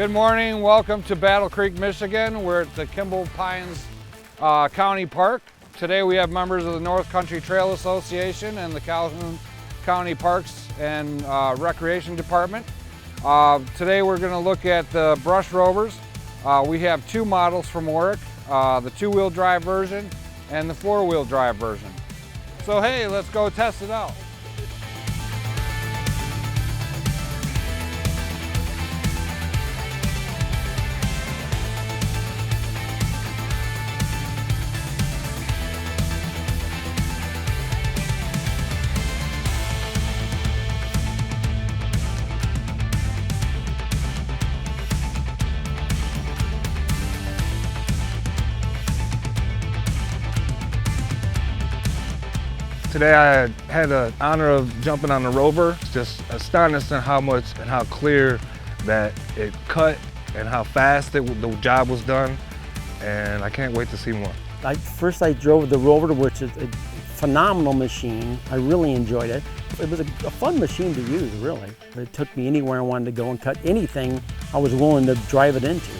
Good morning, welcome to Battle Creek, Michigan. We're at the Kimball Pines County Park. Today we have members of the North Country Trail Association and the Calhoun County Parks and Recreation Department. Today we're going to look at the Brush Rovers. We have two models from Orec, the two-wheel drive version and the four-wheel drive version. So hey, let's go test it out. Today I had the honor of jumping on the Rover. It's just astonishing how much and how clear that it cut and how fast the job was done, and I can't wait to see more. First I drove the Rover, which is a phenomenal machine. I really enjoyed it. It was a fun machine to use, really. It took me anywhere I wanted to go and cut anything I was willing to drive it into.